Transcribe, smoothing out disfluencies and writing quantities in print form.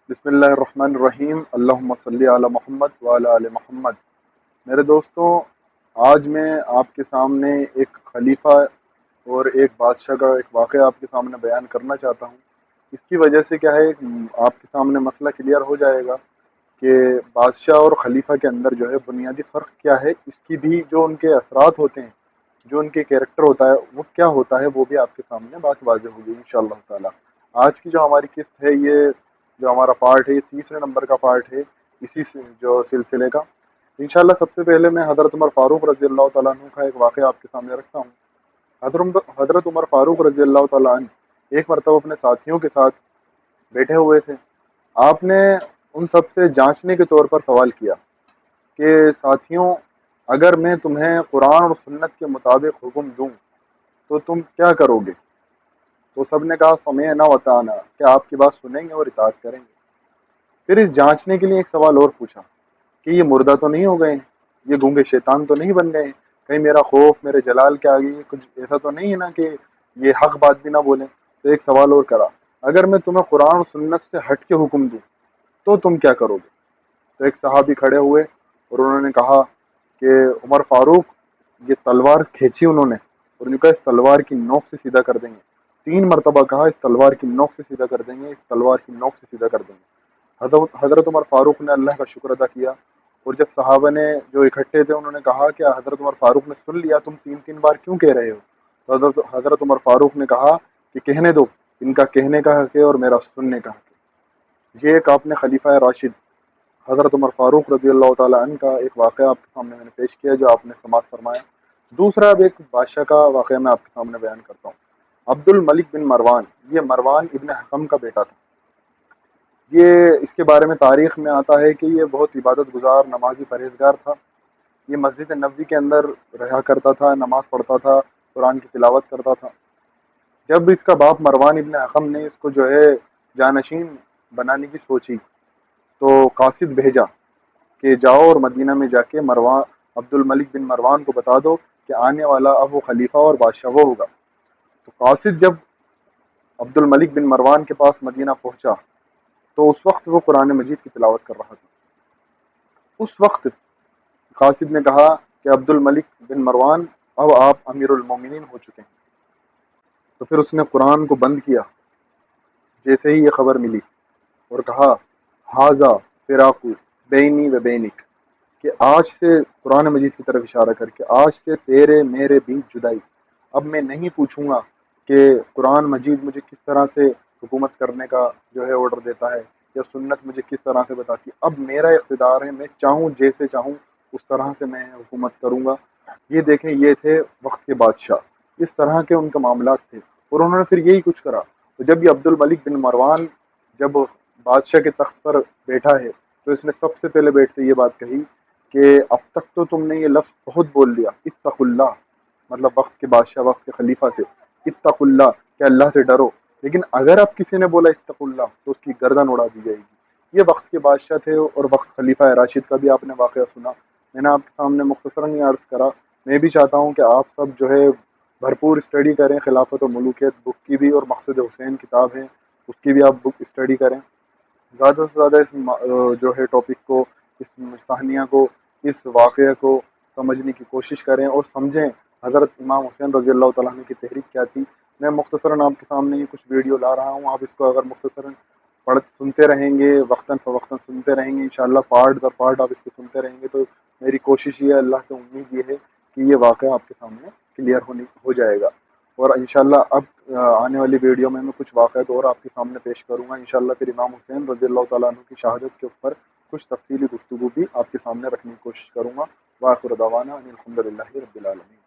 بسم اللہ الرحمن الرحیم، اللہم صلی علی محمد وعلی آل محمد۔ میرے دوستوں، آج میں آپ کے سامنے ایک خلیفہ اور ایک بادشاہ کا ایک واقعہ آپ کے سامنے بیان کرنا چاہتا ہوں۔ اس کی وجہ سے کیا ہے، آپ کے سامنے مسئلہ کلیئر ہو جائے گا کہ بادشاہ اور خلیفہ کے اندر جو ہے بنیادی فرق کیا ہے، اس کی بھی جو ان کے اثرات ہوتے ہیں، جو ان کے کیریکٹر ہوتا ہے وہ کیا ہوتا ہے، وہ بھی آپ کے سامنے بات واضح ہوگی انشاءاللہ تعالی۔ آج کی جو ہماری قسط ہے، یہ جو ہمارا پارٹ ہے، یہ تیسرے نمبر کا پارٹ ہے اسی جو سلسلے کا۔ انشاءاللہ سب سے پہلے میں حضرت عمر فاروق رضی اللہ تعالیٰ عنہ کا ایک واقعہ آپ کے سامنے رکھتا ہوں۔ حضرت عمر فاروق رضی اللہ تعالیٰ عنہ ایک مرتبہ اپنے ساتھیوں کے ساتھ بیٹھے ہوئے تھے۔ آپ نے ان سب سے جانچنے کے طور پر سوال کیا کہ ساتھیوں، اگر میں تمہیں قرآن اور سنت کے مطابق حکم دوں تو تم کیا کرو گے؟ تو سب نے کہا سمعنا وطعنا، کہ آپ کی بات سنیں گے اور اطاعت کریں گے۔ پھر اس جانچنے کے لیے ایک سوال اور پوچھا کہ یہ مردہ تو نہیں ہو گئے ہیں، یہ گونگے شیطان تو نہیں بن گئے ہیں، کہیں میرا خوف میرے جلال کے آگے کچھ ایسا تو نہیں ہے نا کہ یہ حق بات بھی نہ بولیں۔ تو ایک سوال اور کرا، اگر میں تمہیں قرآن و سنت سے ہٹ کے حکم دوں تو تم کیا کرو گے؟ تو ایک صحابی کھڑے ہوئے اور انہوں نے کہا کہ عمر فاروق، یہ تلوار کھینچی انہوں نے اور نے کہا اس تلوار کی نوک سے سیدھا کر دیں گے۔ 3 مرتبہ کہا اس تلوار کی نوک سے سیدھا کر دیں گے، اس تلوار کی نوک سے سیدھا کر دیں گے۔ حضرت عمر فاروق نے اللہ کا شکر ادا کیا، اور جب صحابہ نے جو اکٹھے تھے انہوں نے کہا کہ حضرت عمر فاروق نے سن لیا، تم 3 بار کیوں کہہ رہے ہو؟ تو حضرت عمر فاروق نے کہا کہ کہنے دو، ان کا کہنے کا حق ہے اور میرا سننے کا حق ہے۔ یہ ایک آپ نے خلیفہ راشد حضرت عمر فاروق رضی اللہ تعالیٰ عنہ کا ایک واقعہ آپ کے سامنے میں نے پیش کیا جو آپ نے سماعت فرمایا۔ دوسرا اب ایک بادشاہ کا واقعہ میں آپ کے سامنے بیان کرتا ہوں۔ عبد الملک بن مروان، یہ مروان ابن حکم کا بیٹا تھا۔ یہ اس کے بارے میں تاریخ میں آتا ہے کہ یہ بہت عبادت گزار نمازی پرہیزگار تھا۔ یہ مسجد نبوی کے اندر رہا کرتا تھا، نماز پڑھتا تھا، قرآن کی تلاوت کرتا تھا۔ جب اس کا باپ مروان ابن حکم نے اس کو جو ہے جانشین بنانے کی سوچی تو قاصد بھیجا کہ جاؤ اور مدینہ میں جا کے مروان عبد الملک بن مروان کو بتا دو کہ آنے والا اب وہ خلیفہ اور بادشاہ وہ ہوگا۔ تو قاصد جب عبد الملک بن مروان کے پاس مدینہ پہنچا تو اس وقت وہ قرآن مجید کی تلاوت کر رہا تھا۔ اس وقت قاصد نے کہا کہ عبد الملک بن مروان، اب آپ امیر المومنین ہو چکے ہیں۔ تو پھر اس نے قرآن کو بند کیا جیسے ہی یہ خبر ملی اور کہا حاذا فراق بینی و بینک، کہ آج سے قرآن مجید کی طرف اشارہ کر کے آج سے تیرے میرے بیچ جدائی۔ اب میں نہیں پوچھوں گا کہ قرآن مجید مجھے کس طرح سے حکومت کرنے کا جو ہے آرڈر دیتا ہے یا سنت مجھے کس طرح سے بتاتی ہے۔ اب میرا اقتدار ہے، میں چاہوں جیسے چاہوں اس طرح سے میں حکومت کروں گا۔ یہ دیکھیں، یہ تھے وقت کے بادشاہ، اس طرح کے ان کے معاملات تھے، اور انہوں نے پھر یہی کچھ کرا۔ تو جب یہ عبد الملک بن مروان جب بادشاہ کے تخت پر بیٹھا ہے تو اس نے سب سے پہلے بیٹھتے یہ بات کہی کہ اب تک تو تم نے یہ لفظ بہت بول لیا، اتق اللہ، مطلب وقت کے بادشاہ، وقت کے خلیفہ سے، اتق اللہ، کہ اللہ سے ڈرو، لیکن اگر اب کسی نے بولا اتق اللہ تو اس کی گردن اڑا دی جائے گی۔ یہ وقت کے بادشاہ تھے، اور وقت خلیفہ راشد کا بھی آپ نے واقعہ سنا، میں نے آپ کے سامنے مختصراً یہ عرض کرا۔ میں بھی چاہتا ہوں کہ آپ سب جو ہے بھرپور اسٹڈی کریں، خلافت و ملوکیت بک کی بھی، اور مقصد حسین کتاب ہے اس کی بھی آپ بک اسٹڈی کریں۔ زیادہ سے زیادہ اس جو ہے ٹاپک کو، اس ثانیہ کو، اس واقعے کو سمجھنے کی کوشش کریں اور سمجھیں حضرت امام حسین رضی اللہ تعالیٰ عنہ کی تحریک کیا تھی۔ میں مختصراً آپ کے سامنے یہ کچھ ویڈیو لا رہا ہوں، آپ اس کو اگر مختصراً سنتے رہیں گے، وقتاً فوقتاً سنتے رہیں گے، انشاءاللہ پارٹ در پارٹ آپ اس کو سنتے رہیں گے، تو میری کوشش یہ ہے، اللہ سے امید یہ ہے کہ یہ واقعہ آپ کے سامنے کلیئر ہو جائے گا۔ اور انشاءاللہ اب آنے والی ویڈیو میں کچھ واقعات اور آپ کے سامنے پیش کروں گا انشاءاللہ۔ پھر امام حسین رضی اللہ تعالیٰ عنہ کی شہادت کے اوپر کچھ تفصیلی گفتگو بھی آپ کے سامنے رکھنے کی کوشش کروں گا۔ وآخر دعوانا ان الحمد للہ رب العالمین۔